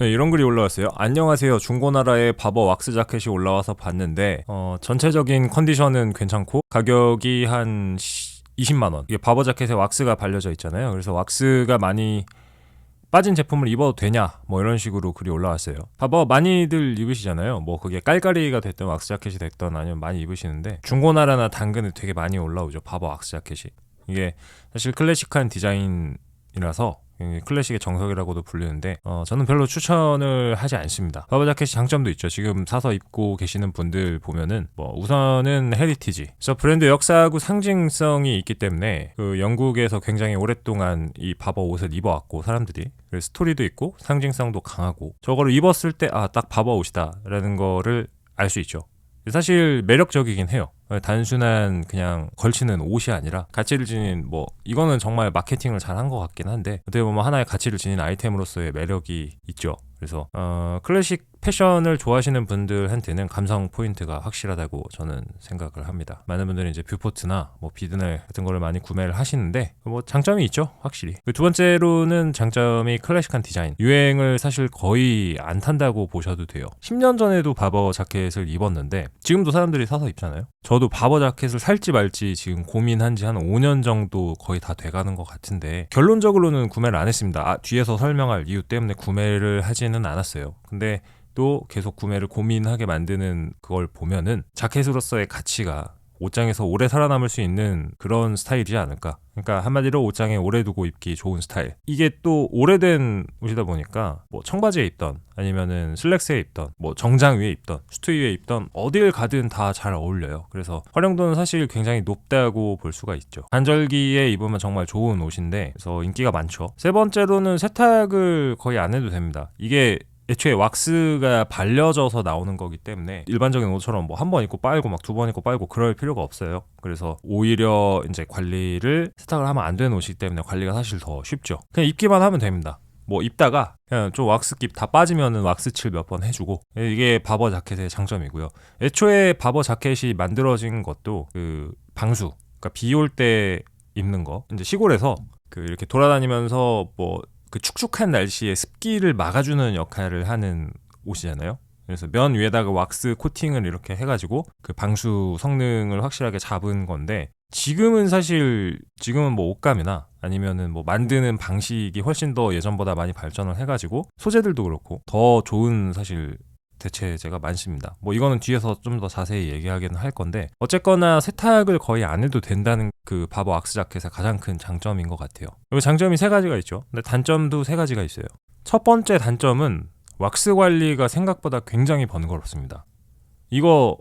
네, 이런 글이 올라왔어요. 안녕하세요. 중고나라에 바버 왁스 자켓이 올라와서 봤는데 전체적인 컨디션은 괜찮고 가격이 한 20만 원. 이게 바버 자켓에 왁스가 발려져 있잖아요. 그래서 왁스가 많이 빠진 제품을 입어도 되냐? 뭐 이런 식으로 글이 올라왔어요. 바버 많이들 입으시잖아요. 뭐 그게 깔깔이가 됐든 왁스 자켓이 됐든 아니면 많이 입으시는데 중고나라나 당근에 되게 많이 올라오죠. 바버 왁스 자켓이. 이게 사실 클래식한 디자인이라서 클래식의 정석이라고도 불리는데 저는 별로 추천을 하지 않습니다. 바버 자켓이 장점도 있죠. 지금 사서 입고 계시는 분들 보면은 뭐 우선은 헤리티지, 그래서 브랜드 역사하고 상징성이 있기 때문에 그 영국에서 굉장히 오랫동안 이 바버 옷을 입어왔고 사람들이, 그래서 스토리도 있고 상징성도 강하고 저거를 입었을 때 딱 바버 옷이다라는 거를 알 수 있죠. 사실 매력적이긴 해요. 단순한 그냥 걸치는 옷이 아니라 가치를 지닌, 뭐 이거는 정말 마케팅을 잘 한 것 같긴 한데 어떻게 보면 하나의 가치를 지닌 아이템으로서의 매력이 있죠. 그래서 클래식 패션을 좋아하시는 분들한테는 감성 포인트가 확실하다고 저는 생각을 합니다. 많은 분들이 이제 뷰포트나 뭐 비드넬 같은 거를 많이 구매를 하시는데 뭐 장점이 있죠, 확실히. 두 번째로는 장점이 클래식한 디자인. 유행을 사실 거의 안 탄다고 보셔도 돼요. 10년 전에도 바버 자켓을 입었는데 지금도 사람들이 사서 입잖아요. 저도 바버 자켓을 살지 말지 지금 고민한 지 한 5년 정도 거의 다 돼가는 것 같은데 결론적으로는 구매를 안 했습니다. 뒤에서 설명할 이유 때문에 구매를 하지는 않았어요. 근데 또 계속 구매를 고민하게 만드는 그걸 보면은 자켓으로서의 가치가 옷장에서 오래 살아남을 수 있는 그런 스타일이지 않을까. 그러니까 한마디로 옷장에 오래 두고 입기 좋은 스타일. 이게 또 오래된 옷이다 보니까 뭐 청바지에 입던 아니면은 슬랙스에 입던 뭐 정장 위에 입던 수트 위에 입던 어딜 가든 다 잘 어울려요. 그래서 활용도는 사실 굉장히 높다고 볼 수가 있죠. 반절기에 입으면 정말 좋은 옷인데 그래서 인기가 많죠. 세 번째로는 세탁을 거의 안 해도 됩니다. 이게 애초에 왁스가 발려져서 나오는 거기 때문에 일반적인 옷처럼 뭐 한 번 입고 빨고 막 두 번 입고 빨고 그럴 필요가 없어요. 그래서 오히려 이제 관리를 세탁을 하면 안 되는 옷이기 때문에 관리가 사실 더 쉽죠. 그냥 입기만 하면 됩니다. 뭐 입다가 그냥 좀 왁스기 다 빠지면은 왁스칠 몇 번 해주고, 이게 바버 자켓의 장점이고요. 애초에 바버 자켓이 만들어진 것도 그 방수, 그러니까 비 올 때 입는 거, 이제 시골에서 그 이렇게 돌아다니면서 뭐 그 축축한 날씨에 습기를 막아주는 역할을 하는 옷이잖아요. 그래서 면 위에다가 왁스 코팅을 이렇게 해가지고 그 방수 성능을 확실하게 잡은 건데, 지금은 뭐 옷감이나 아니면은 뭐 만드는 방식이 훨씬 더 예전보다 많이 발전을 해가지고 소재들도 그렇고 더 좋은 사실 대체제가 많습니다. 뭐 이거는 뒤에서 좀 더 자세히 얘기하기는 할 건데, 어쨌거나 세탁을 거의 안 해도 된다는 그 바버 왁스 자켓의 가장 큰 장점인 것 같아요. 그리고 장점이 세 가지가 있죠. 근데 단점도 세 가지가 있어요. 첫 번째 단점은 왁스 관리가 생각보다 굉장히 번거롭습니다. 이거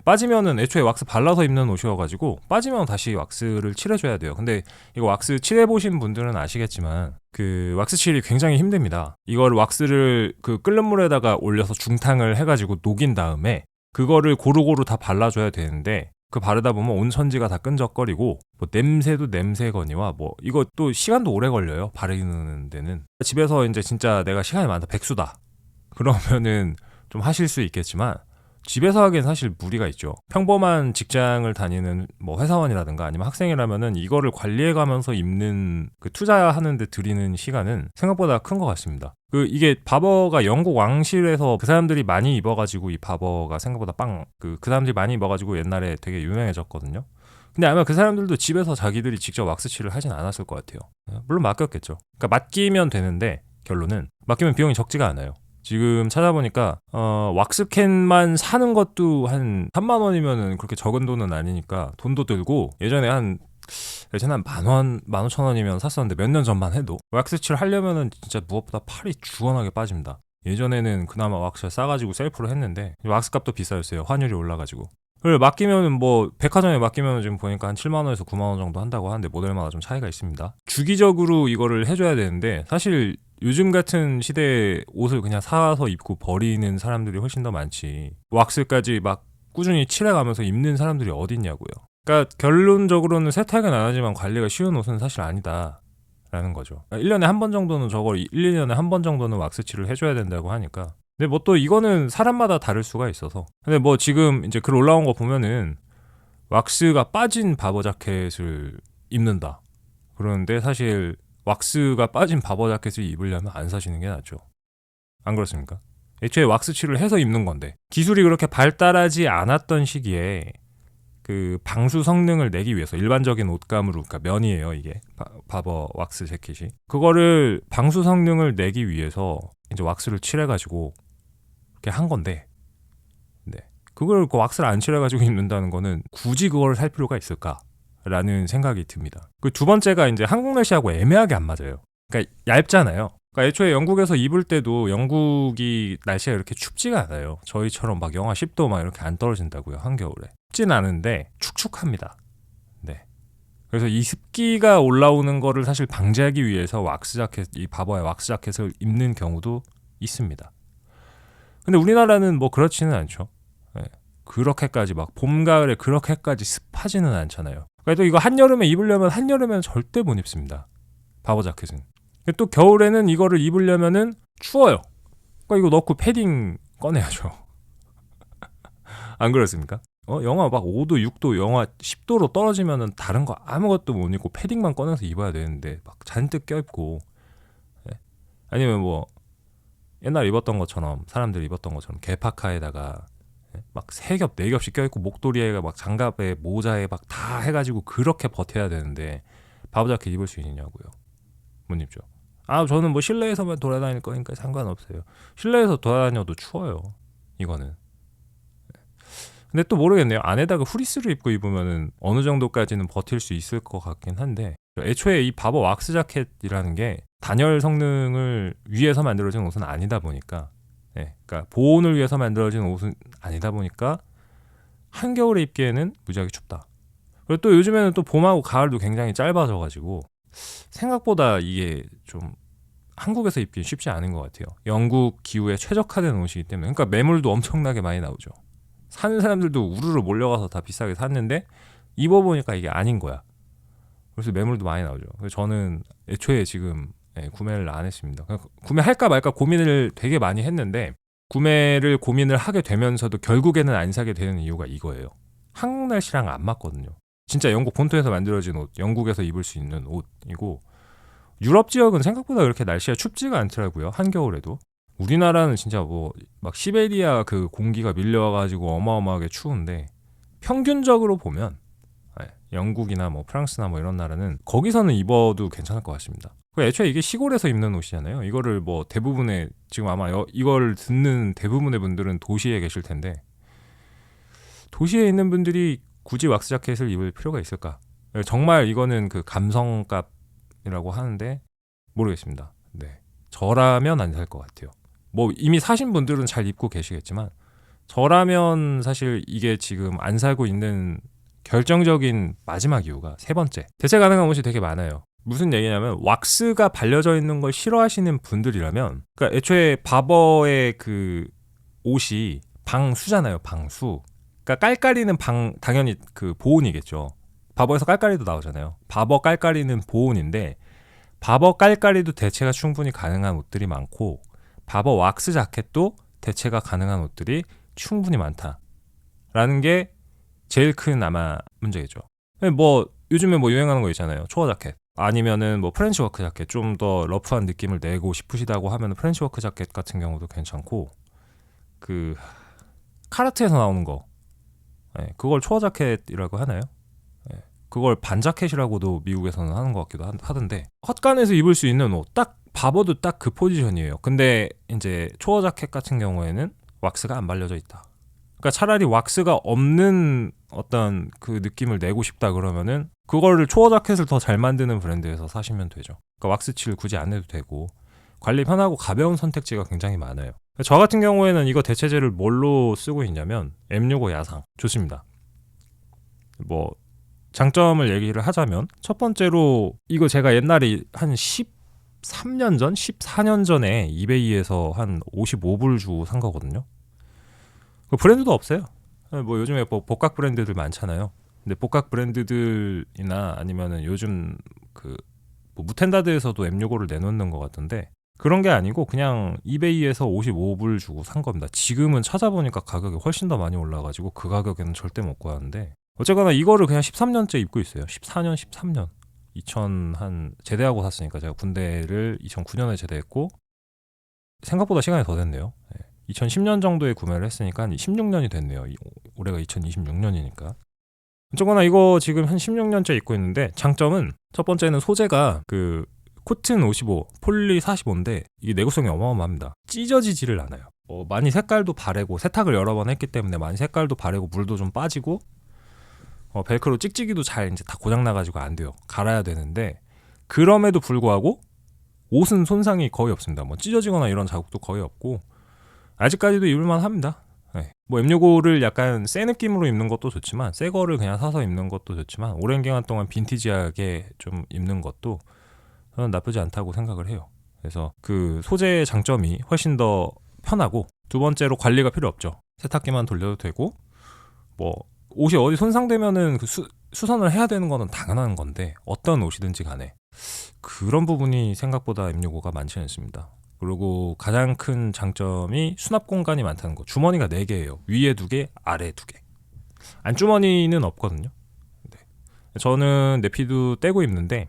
빠지면은 애초에 왁스 발라서 입는 옷이어가지고 빠지면 다시 왁스를 칠해줘야 돼요. 근데 이거 왁스 칠해보신 분들은 아시겠지만 그 왁스 칠이 굉장히 힘듭니다. 이걸 왁스를 그 끓는 물에다가 올려서 중탕을 해가지고 녹인 다음에 그거를 고루고루 다 발라줘야 되는데, 그 바르다 보면 온 천지가 다 끈적거리고 뭐 냄새도 냄새거니와 뭐 이거 또 시간도 오래 걸려요, 바르는 데는. 집에서 이제 진짜 내가 시간이 많다, 백수다, 그러면은 좀 하실 수 있겠지만 집에서 하기엔 사실 무리가 있죠. 평범한 직장을 다니는 뭐 회사원이라든가 아니면 학생이라면은 이거를 관리해가면서 입는 그 투자하는 데 들이는 시간은 생각보다 큰 것 같습니다. 이게 바버가 영국 왕실에서 그 사람들이 많이 입어가지고 이 바버가 생각보다 그 사람들이 많이 입어가지고 옛날에 되게 유명해졌거든요. 근데 아마 그 사람들도 집에서 자기들이 직접 왁스칠을 하진 않았을 것 같아요. 물론 맡겼겠죠. 그러니까 맡기면 되는데 결론은 맡기면 비용이 적지가 않아요. 지금 찾아보니까 왁스캔만 사는 것도 한 3만 원이면은 그렇게 적은 돈은 아니니까 돈도 들고, 예전에 한 만 원, 15,000원이면 샀었는데 몇 년 전만 해도 왁스칠 하려면은 진짜 무엇보다 팔이 주원하게 빠집니다. 예전에는 그나마 왁스를 싸가지고 셀프로 했는데 왁스 값도 비싸졌어요. 환율이 올라가지고. 그리고 맡기면은 뭐 백화점에 맡기면은 지금 보니까 한 7만 원에서 9만 원 정도 한다고 하는데 모델마다 좀 차이가 있습니다. 주기적으로 이거를 해줘야 되는데 사실 요즘 같은 시대에 옷을 그냥 사서 입고 버리는 사람들이 훨씬 더 많지, 왁스까지 막 꾸준히 칠해가면서 입는 사람들이 어딨냐고요. 그러니까 결론적으로는 세탁은 안 하지만 관리가 쉬운 옷은 사실 아니다 라는 거죠. 1년에 한 번 정도는 1, 2년에 한 번 정도는 왁스칠을 해줘야 된다고 하니까. 근데 뭐 또 이거는 사람마다 다를 수가 있어서. 근데 뭐 지금 이제 글 올라온 거 보면은 왁스가 빠진 바버 자켓을 입는다 그러는데, 사실 왁스가 빠진 바버 자켓을 입으려면 안 사시는 게 낫죠. 안 그렇습니까? 애초에 왁스칠을 해서 입는 건데 기술이 그렇게 발달하지 않았던 시기에 그 방수 성능을 내기 위해서 일반적인 옷감으로 그러니까 면이에요 이게 바버 왁스 재킷이 그거를 방수 성능을 내기 위해서 이제 왁스를 칠해가지고 이렇게 한 건데 네. 그걸 그 왁스를 안 칠해가지고 입는다는 거는 굳이 그걸 살 필요가 있을까라는 생각이 듭니다. 그 두 번째가 이제 한국 날씨하고 애매하게 안 맞아요. 그러니까 얇잖아요. 그러니까 애초에 영국에서 입을 때도 영국이 날씨가 이렇게 춥지가 않아요. 저희처럼 막 영하 10도 막 이렇게 안 떨어진다고요. 한겨울에. 춥진 않은데 축축합니다. 네. 그래서 이 습기가 올라오는 거를 사실 방지하기 위해서 왁스 자켓, 이 바버의 왁스 자켓을 입는 경우도 있습니다. 근데 우리나라는 뭐 그렇지는 않죠. 네. 그렇게까지 막 봄, 가을에 그렇게까지 습하지는 않잖아요. 그래도 이거 한여름에 입으려면 한여름에는 절대 못 입습니다. 바버 자켓은. 또 겨울에는 이거를 입으려면은 추워요. 그러니까 이거 넣고 패딩 꺼내야죠. 안 그렇습니까? 영하 막 5도, 6도, 영하 10도로 떨어지면은 다른 거 아무것도 못 입고 패딩만 꺼내서 입어야 되는데 막 잔뜩 껴입고 네. 아니면 뭐 옛날 입었던 것처럼 사람들이 입었던 것처럼 개파카에다가 막 3겹, 4겹씩 껴입고 목도리에 막 장갑에 모자에 막 다 해가지고 그렇게 버텨야 되는데 바보 자켓 입을 수 있느냐고요. 못 입죠. 저는 뭐 실내에서만 돌아다닐 거니까 상관없어요. 실내에서 돌아다녀도 추워요. 이거는. 근데 또 모르겠네요. 안에다가 후리스를 입고 입으면은 어느 정도까지는 버틸 수 있을 것 같긴 한데 애초에 이 바버 왁스 자켓이라는 게 단열 성능을 위해서 만들어진 옷은 아니다 보니까 그러니까 보온을 위해서 만들어진 옷은 아니다 보니까 한겨울에 입기에는 무지하게 춥다. 그리고 또 요즘에는 또 봄하고 가을도 굉장히 짧아져가지고 생각보다 이게 좀 한국에서 입기 쉽지 않은 것 같아요. 영국 기후에 최적화된 옷이기 때문에 그러니까 매물도 엄청나게 많이 나오죠. 사는 사람들도 우르르 몰려가서 다 비싸게 샀는데 입어보니까 이게 아닌 거야. 그래서 매물도 많이 나오죠. 그래서 저는 애초에 지금 구매를 안 했습니다. 구매할까 말까 고민을 되게 많이 했는데 구매를 고민을 하게 되면서도 결국에는 안 사게 되는 이유가 이거예요. 한국 날씨랑 안 맞거든요. 진짜 영국 본토에서 만들어진 옷, 영국에서 입을 수 있는 옷이고 유럽 지역은 생각보다 그렇게 날씨가 춥지가 않더라고요. 한겨울에도. 우리나라는 진짜 뭐 막 시베리아 그 공기가 밀려와가지고 어마어마하게 추운데 평균적으로 보면 영국이나 뭐 프랑스나 뭐 이런 나라는 거기서는 입어도 괜찮을 것 같습니다. 애초에 이게 시골에서 입는 옷이잖아요. 이거를 뭐 대부분의 지금 아마 이걸 듣는 대부분의 분들은 도시에 계실 텐데 도시에 있는 분들이 굳이 왁스 자켓을 입을 필요가 있을까? 정말 이거는 그 감성값이라고 하는데 모르겠습니다. 네, 저라면 안 살 것 같아요. 뭐 이미 사신 분들은 잘 입고 계시겠지만 저라면 사실 이게 지금 안 살고 있는 결정적인 마지막 이유가 세 번째, 대체 가능한 옷이 되게 많아요. 무슨 얘기냐면 왁스가 발려져 있는 걸 싫어하시는 분들이라면 그러니까 애초에 바버의 그 옷이 방수잖아요. 방수. 그러니까 깔깔이는 당연히 그 보온이겠죠. 바버에서 깔깔이도 나오잖아요. 바버 깔깔이는 보온인데 바버 깔깔이도 대체가 충분히 가능한 옷들이 많고 바버 왁스 자켓도 대체가 가능한 옷들이 충분히 많다라는 게 제일 큰 아마 문제겠죠. 뭐 요즘에 뭐 유행하는 거 있잖아요. 초어 자켓 아니면은 뭐 프렌치 워크 자켓 좀 더 러프한 느낌을 내고 싶으시다고 하면 프렌치 워크 자켓 같은 경우도 괜찮고 그 카르트에서 나오는 거 그걸 초어 자켓이라고 하나요? 그걸 반자켓이라고도 미국에서는 하는 것 같기도 하던데 헛간에서 입을 수 있는 옷 딱 바버도 딱 그 포지션이에요. 근데 이제 초어 자켓 같은 경우에는 왁스가 안 발려져 있다. 그러니까 차라리 왁스가 없는 어떤 그 느낌을 내고 싶다 그러면은 그거를 초어 자켓을 더 잘 만드는 브랜드에서 사시면 되죠. 그러니까 왁스칠 굳이 안 해도 되고 관리 편하고 가벼운 선택지가 굉장히 많아요. 저 같은 경우에는 이거 대체제를 뭘로 쓰고 있냐면 M65 야상 좋습니다. 뭐 장점을 얘기를 하자면 첫 번째로 이거 제가 옛날에 한 13년 전, 14년 전에 이베이에서 한 55불 주고 산 거거든요. 그 브랜드도 없어요. 뭐 요즘에 뭐 복각 브랜드들 많잖아요. 근데 복각 브랜드들이나 아니면은 요즘 그 뭐 무텐다드에서도 M65를 내놓는 것 같던데 그런 게 아니고 그냥 이베이에서 55불 주고 산 겁니다. 지금은 찾아보니까 가격이 훨씬 더 많이 올라가지고 그 가격에는 절대 못 구하는데 어쨌거나 이거를 그냥 13년째 입고 있어요. 14년, 13년. 2000 한 제대하고 샀으니까 제가 군대를 2009년에 제대했고 생각보다 시간이 더 됐네요. 2010년 정도에 구매를 했으니까 한 16년이 됐네요. 올해가 2026년이니까. 어쨌거나 이거 지금 한 16년째 입고 있는데, 장점은 첫 번째는 소재가 그 코튼 55, 폴리 45인데 이게 내구성이 어마어마합니다. 찢어지지를 않아요. 많이 색깔도 바래고, 세탁을 여러 번 했기 때문에 많이 색깔도 바래고 물도 좀 빠지고, 벨크로 찍찍이도 잘 이제 다 고장 나가지고 안 돼요. 갈아야 되는데, 그럼에도 불구하고 옷은 손상이 거의 없습니다. 뭐 찢어지거나 이런 자국도 거의 없고, 아직까지도 입을만 합니다. 네. 뭐 M65를 약간 새 느낌으로 입는 것도 좋지만, 새 거를 그냥 사서 입는 것도 좋지만, 오랜 기간 동안 빈티지하게 좀 입는 것도 저는 나쁘지 않다고 생각을 해요. 그래서 그 소재의 장점이 훨씬 더 편하고, 두 번째로 관리가 필요 없죠. 세탁기만 돌려도 되고, 뭐 옷이 어디 손상되면은 그 수선을 해야 되는 거는 당연한 건데, 어떤 옷이든지 간에 그런 부분이 생각보다 M65가 많지 않습니다. 그리고 가장 큰 장점이 수납 공간이 많다는 거. 주머니가 4개예요. 위에 2개, 아래 2개. 안주머니는 없거든요. 네. 저는 내피도 떼고 입는데,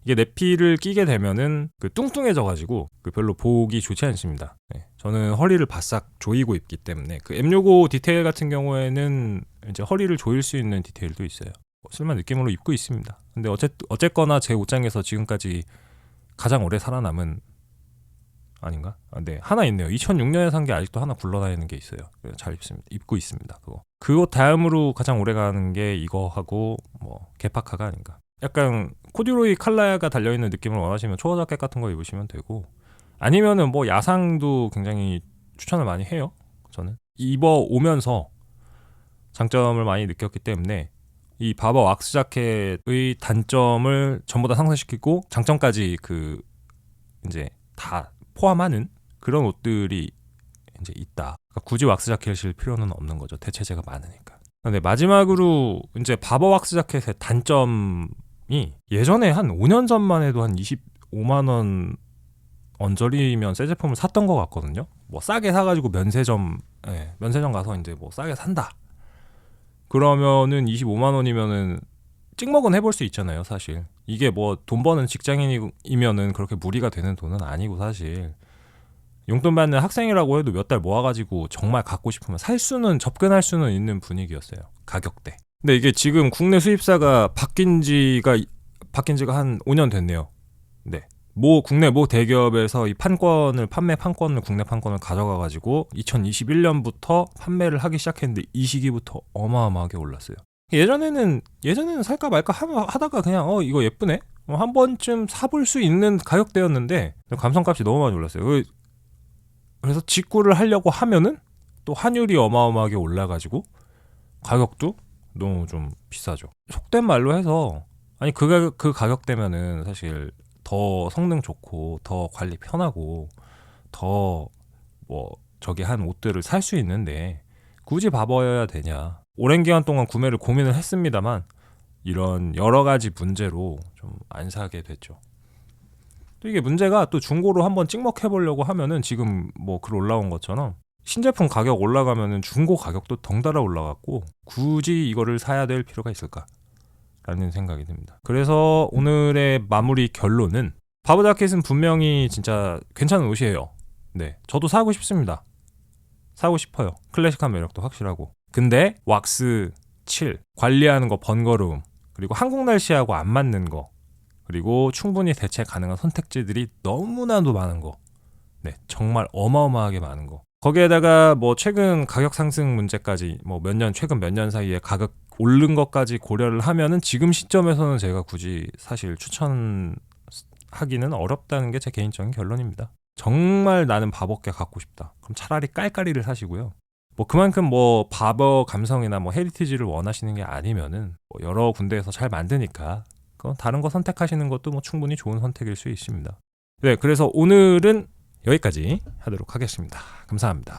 이게 내피를 끼게 되면은 그 뚱뚱해져가지고 그 별로 보기 좋지 않습니다. 네. 저는 허리를 바싹 조이고 입기 때문에, 그 M65 디테일 같은 경우에는 이제 허리를 조일 수 있는 디테일도 있어요. 쓸만 느낌으로 입고 있습니다. 근데 어쨌거나 제 옷장에서 지금까지 가장 오래 살아남은, 아닌가? 네, 하나 있네요. 2006년에 산 게 아직도 하나 굴러다니는 게 있어요. 잘 입고 있습니다. 그 옷 다음으로 가장 오래 가는 게 이거하고 뭐 개파카가 아닌가. 약간 코듀로이 칼라가 달려있는 느낌을 원하시면 초어 자켓 같은 거 입으시면 되고, 아니면은 뭐 야상도 굉장히 추천을 많이 해요. 저는 입어 오면서 장점을 많이 느꼈기 때문에 이 바버 왁스 자켓의 단점을 전부 다 상쇄시키고 장점까지 그 이제 다 포함하는 그런 옷들이 이제 있다. 그러니까 굳이 왁스 자켓을 실 필요는 없는 거죠. 대체재가 많으니까. 근데 마지막으로 이제 바버 왁스 자켓의 단점이, 예전에 한 5년 전만 해도 한 25만 원 언저리면 새 제품을 샀던 것 같거든요. 뭐 싸게 사가지고 면세점 가서 이제 뭐 싸게 산다. 그러면은 25만 원이면은 찍먹은 해볼 수 있잖아요, 사실. 이게 뭐 돈 버는 직장인이면은 그렇게 무리가 되는 돈은 아니고, 사실 용돈 받는 학생이라고 해도 몇 달 모아가지고 정말 갖고 싶으면 접근할 수는 있는 분위기였어요, 가격대. 근데 이게 지금 국내 수입사가 바뀐 지가 한 5년 됐네요. 네. 국내 대기업에서 이 국내 판권을 가져가가지고 2021년부터 판매를 하기 시작했는데, 이 시기부터 어마어마하게 올랐어요. 예전에는 살까 말까 하다가 그냥 이거 예쁘네? 한 번쯤 사볼 수 있는 가격대였는데, 감성값이 너무 많이 올랐어요. 그래서 직구를 하려고 하면은 또 환율이 어마어마하게 올라가지고 가격도 너무 좀 비싸죠. 속된 말로 해서, 아니 그 가격대면은 사실 더 성능 좋고 더 관리 편하고 더 한 옷들을 살 수 있는데 굳이 바보여야 되냐. 오랜 기간 동안 구매를 고민을 했습니다만, 이런 여러 가지 문제로 좀 안 사게 됐죠. 또 이게 문제가, 또 중고로 한번 찍먹해보려고 하면은 지금 뭐 글 올라온 것처럼 신제품 가격 올라가면은 중고 가격도 덩달아 올라갔고, 굳이 이거를 사야 될 필요가 있을까? 라는 생각이 듭니다. 그래서 오늘의 마무리 결론은, 바버 자켓은 분명히 진짜 괜찮은 옷이에요. 네, 저도 사고 싶습니다. 사고 싶어요. 클래식한 매력도 확실하고. 근데 왁스 7, 관리하는 거 번거로움, 그리고 한국 날씨하고 안 맞는 거, 그리고 충분히 대체 가능한 선택지들이 너무나도 많은 거. 네, 정말 어마어마하게 많은 거. 거기에다가 뭐 최근 가격 상승 문제까지, 최근 몇 년 사이에 가격 오른 것까지 고려를 하면은 지금 시점에서는 제가 굳이 사실 추천하기는 어렵다는 게 제 개인적인 결론입니다. 정말 나는 바버게 갖고 싶다. 그럼 차라리 깔깔이를 사시고요. 그만큼 바버 감성이나 헤리티지를 원하시는 게 아니면은 여러 군데에서 잘 만드니까 다른 거 선택하시는 것도 충분히 좋은 선택일 수 있습니다. 네, 그래서 오늘은 여기까지 하도록 하겠습니다. 감사합니다.